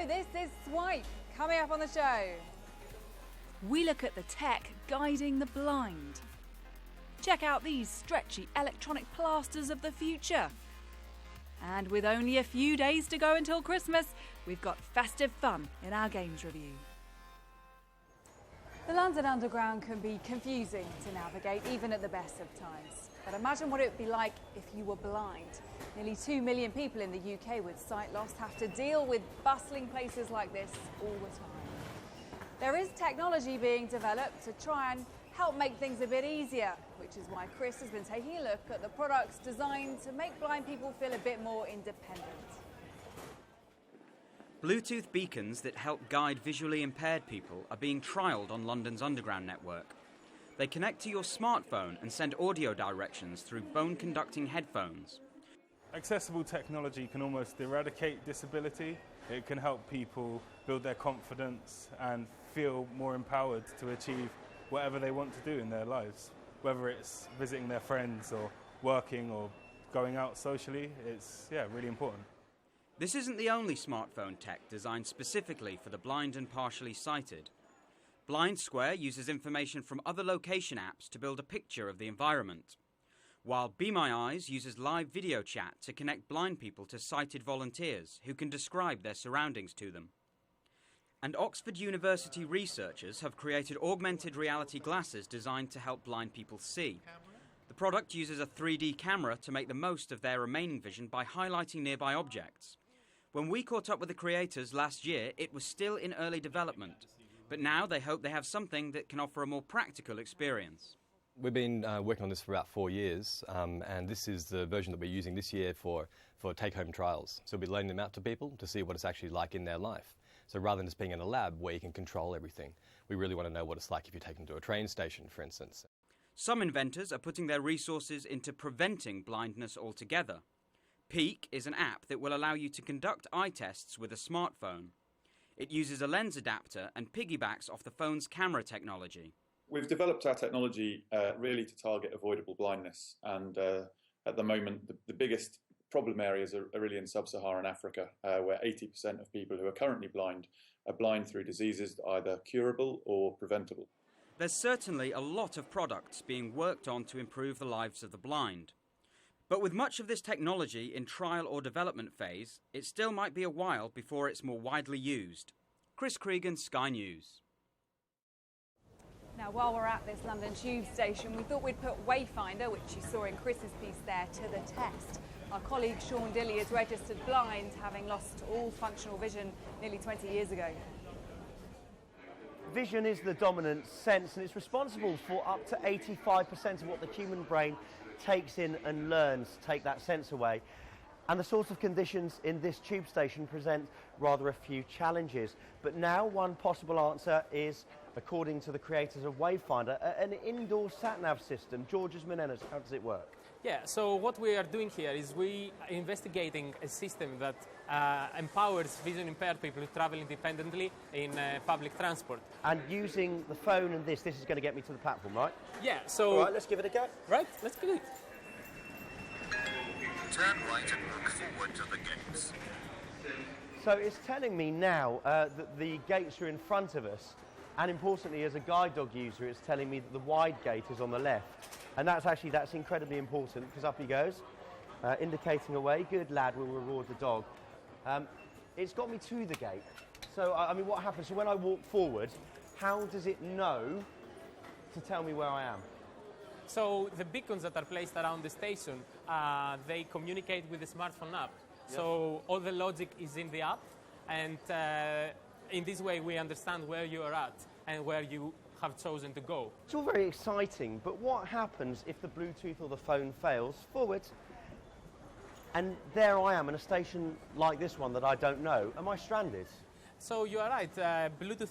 this is Swipe, coming up on the show. We look at the tech guiding the blind. Check out these stretchy electronic plasters of the future. And with only a few days to go until Christmas, we've got festive fun in our games review. The London Underground can be confusing to navigate, even at the best of times. But imagine what it would be like if you were blind. Nearly 2 million people in the UK with sight loss have to deal with bustling places like this all the time. There is technology being developed to try and help make things a bit easier, which is why Chris has been taking a look at the products designed to make blind people feel a bit more independent. Bluetooth beacons that help guide visually impaired people are being trialled on London's Underground network. They connect to your smartphone and send audio directions through bone-conducting headphones. Accessible technology can almost eradicate disability. It can help people build their confidence and feel more empowered to achieve whatever they want to do in their lives. Whether it's visiting their friends or working or going out socially, it's really important. This isn't the only smartphone tech designed specifically for the blind and partially sighted. Blind Square uses information from other location apps to build a picture of the environment, while Be My Eyes uses live video chat to connect blind people to sighted volunteers who can describe their surroundings to them. And Oxford University researchers have created augmented reality glasses designed to help blind people see. The product uses a 3D camera to make the most of their remaining vision by highlighting nearby objects. When we caught up with the creators last year, it was still in early development, but now they hope they have something that can offer a more practical experience. We've been working on this for about 4 years, and this is the version that we're using this year for take-home trials. So we'll be loaning them out to people to see what it's actually like in their life. So rather than just being in a lab where you can control everything, we really want to know what it's like if you take them to a train station, for instance. Some inventors are putting their resources into preventing blindness altogether. Peak is an app that will allow you to conduct eye tests with a smartphone. It uses a lens adapter and piggybacks off the phone's camera technology. We've developed our technology really to target avoidable blindness, and at the moment the biggest problem areas are really in sub-Saharan Africa, where 80% of people who are currently blind are blind through diseases that are either curable or preventable. There's certainly a lot of products being worked on to improve the lives of the blind. But with much of this technology in trial or development phase, it still might be a while before it's more widely used. Chris Creegan, Sky News. Now, while we're at this London tube station, we thought we'd put Wayfinder, which you saw in Chris's piece there, to the test. Our colleague Sean Dilley is registered blind, having lost all functional vision nearly 20 years ago. Vision is the dominant sense, and it's responsible for up to 85% of what the human brain takes in and learns to take that sense away. And the sorts of conditions in this tube station present rather a few challenges. But now one possible answer is, according to the creators of Wayfinder, an indoor sat-nav system. Georges Menenas, how does it work? Yeah, so what we are doing here is we are investigating a system that empowers vision impaired people to travel independently in public transport. And using the phone and this is going to get me to the platform, right? Yeah, so... All right, let's give it a go. Right, let's do it. Turn right and walk forward to the gates. So it's telling me now that the gates are in front of us, and importantly, as a guide dog user, it's telling me that the wide gate is on the left. And that's incredibly important, because up he goes, indicating a way. Good lad, will reward the dog. It's got me to the gate. So, I mean, what happens? So when I walk forward, how does it know to tell me where I am? So the beacons that are placed around the station, they communicate with the smartphone app. Yep. So all the logic is in the app, and in this way we understand where you are at and where you have chosen to go. It's all very exciting, but what happens if the Bluetooth or the phone fails? Forward. And there I am in a station like this one that I don't know. Am I stranded? So you are right. Bluetooth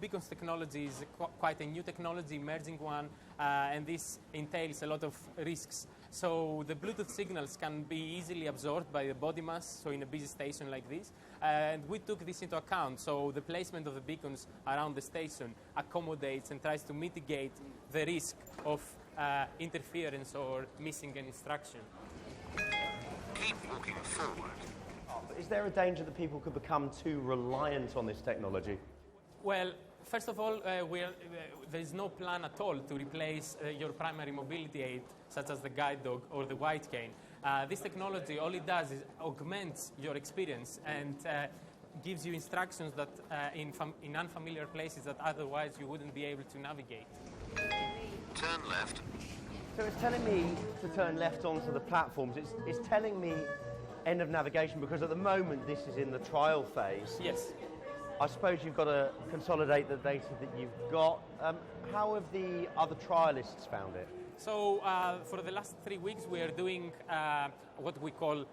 beacons technology is quite a new technology, emerging one, and this entails a lot of risks. So the Bluetooth signals can be easily absorbed by the body mass, so in a busy station like this. And we took this into account, so the placement of the beacons around the station accommodates and tries to mitigate the risk of interference or missing an instruction. Keep walking forward. Is there a danger that people could become too reliant on this technology? Well, first of all, there is no plan at all to replace your primary mobility aid, such as the guide dog or the white cane. This technology, all it does is augments your experience and gives you instructions that in unfamiliar places that otherwise you wouldn't be able to navigate. Turn left. So it's telling me to turn left onto the platforms. It's telling me end of navigation because at the moment this is in the trial phase. Yes. I suppose you've got to consolidate the data that you've got. How have the other trialists found it? So for the last 3 weeks, we are doing what we call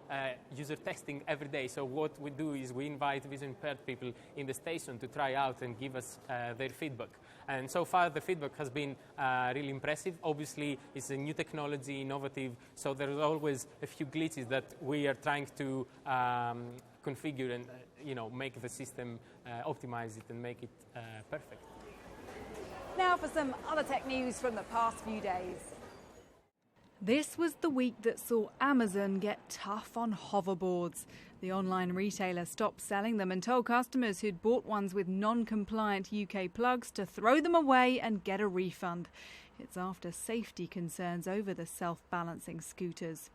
user testing every day. So what we do is we invite vision impaired people in the station to try out and give us their feedback. And so far, the feedback has been really impressive. Obviously, it's a new technology, innovative, so there's always a few glitches that we are trying to configure and make the system, optimize it and make it perfect. Now for some other tech news from the past few days. This was the week that saw Amazon get tough on hoverboards. The online retailer stopped selling them and told customers who'd bought ones with non-compliant UK plugs to throw them away and get a refund. It's after safety concerns over the self-balancing scooters.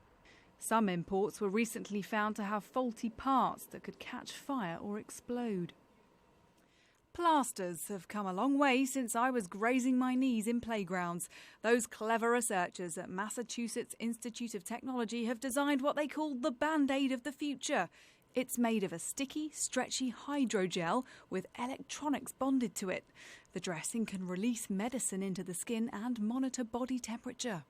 Some imports were recently found to have faulty parts that could catch fire or explode. Plasters have come a long way since I was grazing my knees in playgrounds. Those clever researchers at Massachusetts Institute of Technology have designed what they call the Band-Aid of the future. It's made of a sticky, stretchy hydrogel with electronics bonded to it. The dressing can release medicine into the skin and monitor body temperature.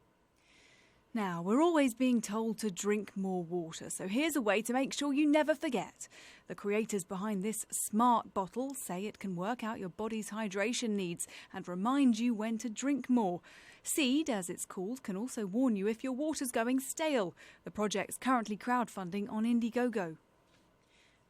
Now, we're always being told to drink more water, so here's a way to make sure you never forget. The creators behind this smart bottle say it can work out your body's hydration needs and remind you when to drink more. Seed, as it's called, can also warn you if your water's going stale. The project's currently crowdfunding on Indiegogo.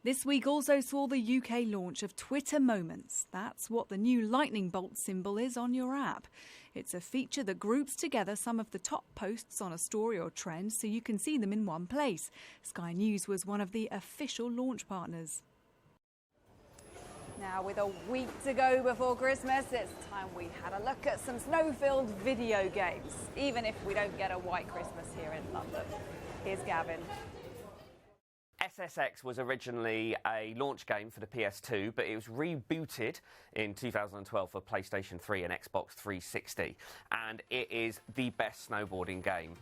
This week also saw the UK launch of Twitter Moments. That's what the new lightning bolt symbol is on your app. It's a feature that groups together some of the top posts on a story or trend so you can see them in one place. Sky News was one of the official launch partners. Now, with a week to go before Christmas, it's time we had a look at some snow-filled video games, even if we don't get a white Christmas here in London. Here's Gavin. SSX was originally a launch game for the PS2, but it was rebooted in 2012 for PlayStation 3 and Xbox 360. And it is the best snowboarding game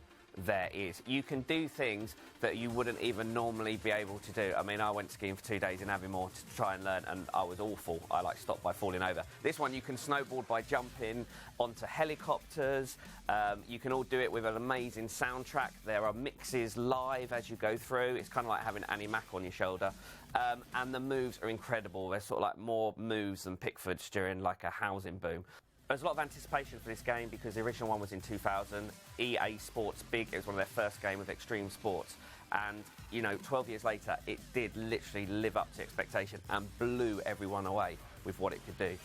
there is. You can do things that you wouldn't even normally be able to do. I mean, I went skiing for 2 days in Aviemore to try and learn, and I was awful. I stopped by falling over. This one, you can snowboard by jumping onto helicopters. You can all do it with an amazing soundtrack. There are mixes live as you go through. It's kind of like having Annie Mac on your shoulder. And the moves are incredible. They're sort of like more moves than Pickford's during like a housing boom. There's a lot of anticipation for this game because the original one was in 2000. EA Sports Big, it was one of their first game with extreme sports. And, 12 years later, it did literally live up to expectation and blew everyone away with what it could do.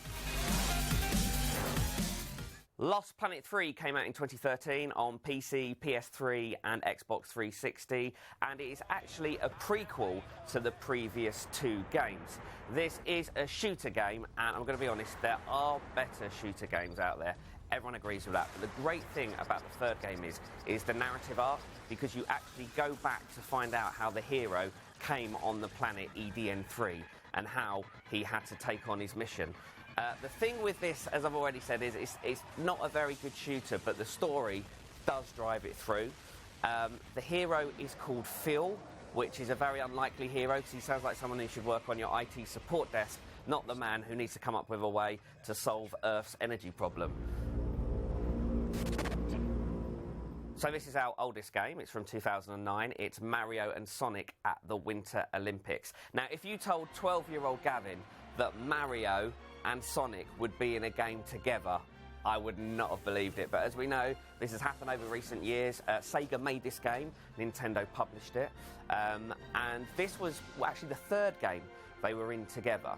Lost Planet 3 came out in 2013 on PC, PS3 and Xbox 360, and it is actually a prequel to the previous 2 games. This is a shooter game, and I'm going to be honest, there are better shooter games out there. Everyone agrees with that. But the great thing about the third game is the narrative arc, because you actually go back to find out how the hero came on the planet EDN3 and how he had to take on his mission. The thing with this, as I've already said, is it's not a very good shooter, but the story does drive it through. The hero is called Phil, which is a very unlikely hero because he sounds like someone who should work on your IT support desk, not the man who needs to come up with a way to solve Earth's energy problem. So this is our oldest game. It's from 2009. It's Mario and Sonic at the Winter Olympics. Now, if you told 12-year-old Gavin that Mario and Sonic would be in a game together, I would not have believed it. But as we know, this has happened over recent years. Sega made this game, Nintendo published it, and this was actually the third game they were in together.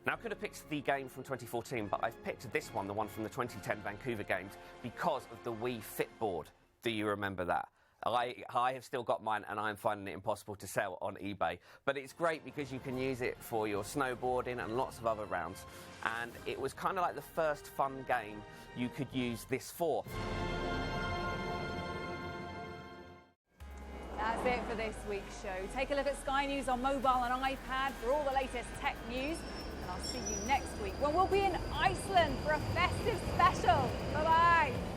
Now, I could have picked the game from 2014, but I've picked this one, the one from the 2010 Vancouver Games, because of the Wii Fit board. Do you remember that? I have still got mine and I'm finding it impossible to sell on eBay. But it's great because you can use it for your snowboarding and lots of other rounds. And it was kind of like the first fun game you could use this for. That's it for this week's show. Take a look at Sky News on mobile and iPad for all the latest tech news. And I'll see you next week when we'll be in Iceland for a festive special. Bye-bye.